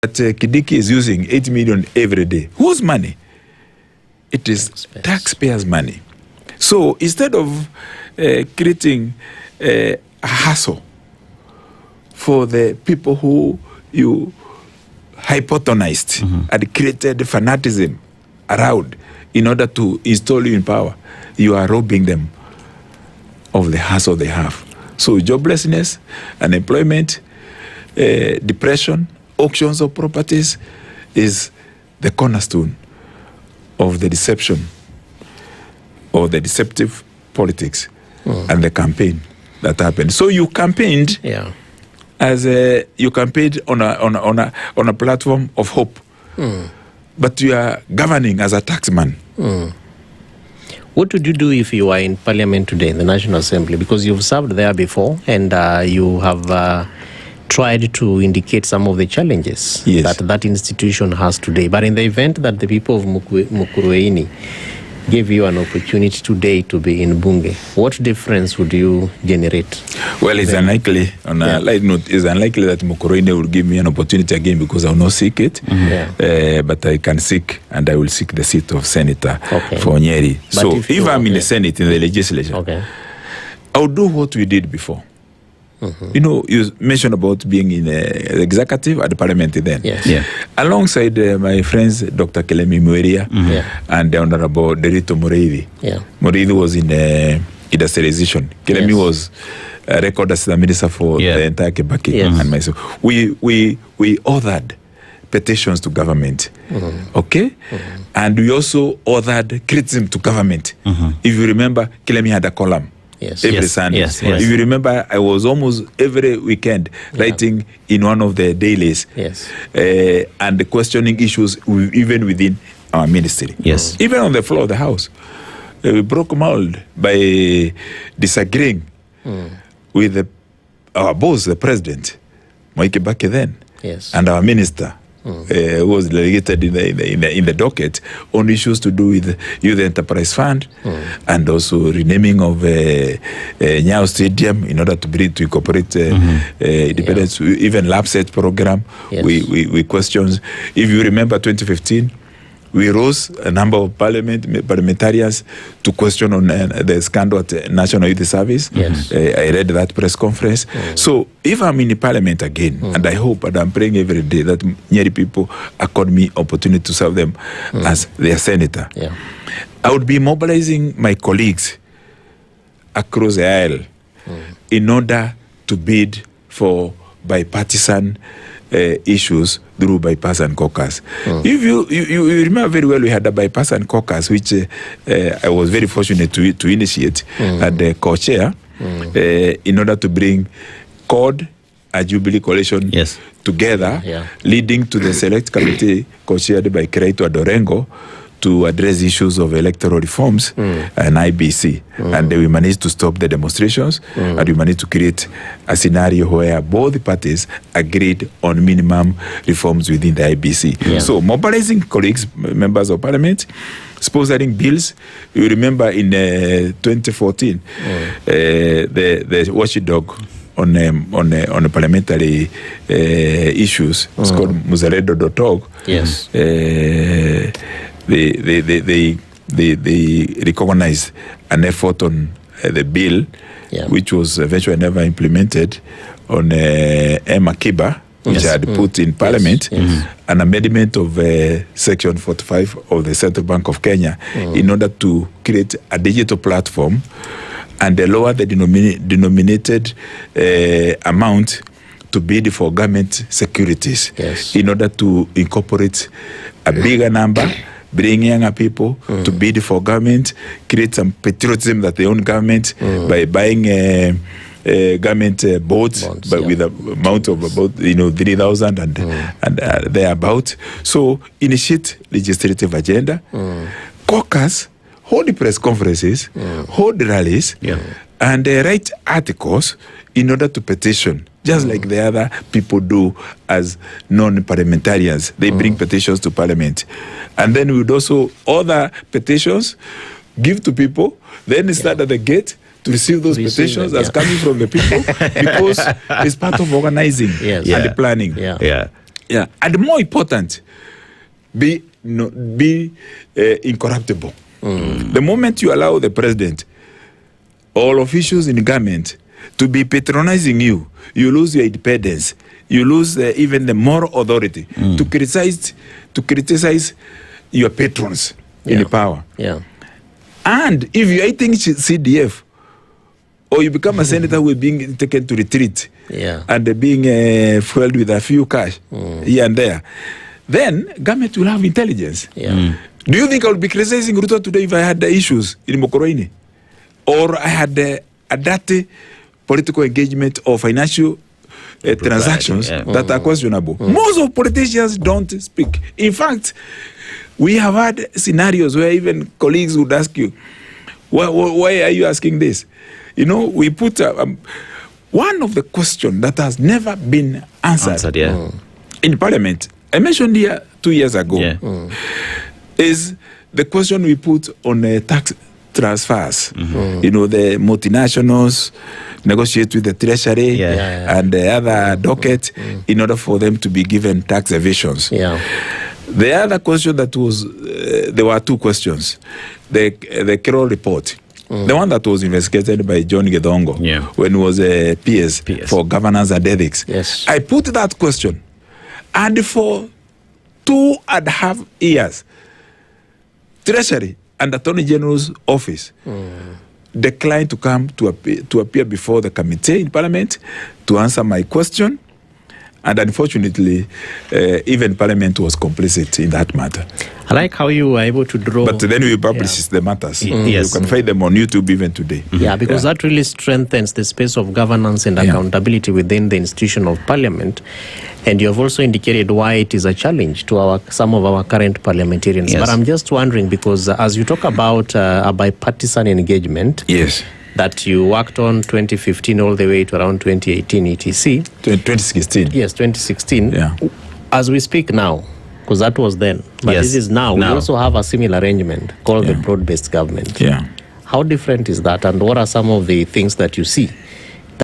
that Kidiki is using 8 million every day. Whose money? It is taxpayers' money. So instead of creating a hassle for the people who you hypothesized and created fanaticism around in order to install you in power, you are robbing them of the hassle they have. So joblessness, unemployment, depression, auctions of properties is the cornerstone of the deception or the deceptive politics and the campaign that happened. So you campaigned as you campaigned on a platform of hope, but you are governing as a taxman. What would you do if you are in Parliament today, in the National Assembly? Because you've served there before, and you have tried to indicate some of the challenges that institution has today. But in the event that the people of Mukurweini gave you an opportunity today to be in Bunge, what difference would you generate? Well, it's unlikely, on a light note, it's unlikely that Mukurweini will give me an opportunity again because I will not seek it. But I can seek, and I will seek the seat of Senator for Nyeri. But so if I'm in the Senate, in the legislature, I will do what we did before. You know, you mentioned about being in the executive at the parliament then. Alongside my friends, Dr. Kelemi Mweria and the Honorable Derito Moreithi. Moreithi was in industrialization. Kelemi was a record assistant minister for the entire Kebaki and myself. We authored petitions to government, and we also authored criticism to government. If you remember, Kelemi had a column. Every Sunday. If you remember, I was almost every weekend writing in one of the dailies and questioning issues even within our ministry. Even on the floor of the House. We broke mold by disagreeing with our boss, the president, Mwai Kibaki then, and our minister. Who was delegated in the docket on issues to do with Youth Enterprise Fund and also renaming of Nyao Stadium in order to incorporate independence, even LAPSET program. We questioned. If you remember 2015, we rose a number of parliamentarians to question on the scandal at National Youth Service. I read that press conference. So if I'm in the parliament again, and I hope and I'm praying every day that Nyeri people accord me opportunity to serve them as their senator, I would be mobilizing my colleagues across the aisle in order to bid for bipartisan issues through bipartisan caucus. If you remember very well, we had a bipartisan caucus, which I was very fortunate to initiate at the co-chair in order to bring CORD and Jubilee Coalition together, leading to the select committee co-chaired by Kreito Adorengo to address issues of electoral reforms and IBC. And we managed to stop the demonstrations and we managed to create a scenario where both parties agreed on minimum reforms within the IBC. So mobilizing colleagues, members of parliament, sponsoring bills. You remember in 2014, the watchdog on parliamentary issues, it's called muzaredo.org. They recognized an effort on the bill, which was eventually never implemented, on Emma Kiba, which had put in Parliament, an amendment of Section 45 of the Central Bank of Kenya in order to create a digital platform and lower the denominated amount to bid for government securities in order to incorporate a bigger number, bring younger people to bid for government, create some patriotism that they own government by buying government boats, but with a amount of about 3,000 and thereabout. So initiate legislative agenda, caucus, hold press conferences, hold rallies, and write articles in order to petition, just like the other people do as non-parliamentarians. They bring petitions to parliament. And then we would also order petitions, give to people, then start at the gate to receive those petitions as coming from the people because it's part of organizing and the planning. Yeah, and more important, be incorruptible. The moment you allow the president, all officials in government, to be patronizing you, you lose your independence. You lose even the moral authority to criticize your patrons in the power. Yeah. And if you're eating CDF, or you become a senator who is being taken to retreat, and being fueled with a few cash here and there, then government will have intelligence. Do you think I would be criticizing Ruto today if I had the issues in Mokoroini? Or I had a dirty political engagement or financial transactions that are questionable? Most of politicians don't speak. In fact, we have had scenarios where even colleagues would ask you, why are you asking this? You know, we put one of the questions that has never been answered in Parliament, I mentioned here 2 years ago, is the question we put on tax transfers. You know, the multinationals negotiate with the treasury and the other docket in order for them to be given tax evasions. The other question that was, there were two questions. The Carroll report, the one that was investigated by John Gedongo when he was a PS for governance and ethics. I put that question, and for 2.5 years, Treasury and Attorney General's office declined to come to appear before the committee in Parliament to answer my question. And unfortunately, even Parliament was complicit in that matter. I like how you were able to draw... But then we publish the matters. You can find them on YouTube even today. Yeah, because that really strengthens the space of governance and accountability within the institution of Parliament. And you have also indicated why it is a challenge to some of our current parliamentarians. But I'm just wondering, because as you talk about a bipartisan engagement... that you worked on 2015 all the way to around 2018 etc. 2016. Yes, 2016. As we speak now, because that was then, but this is now. We also have a similar arrangement called the broad-based government. How different is that, and what are some of the things that you see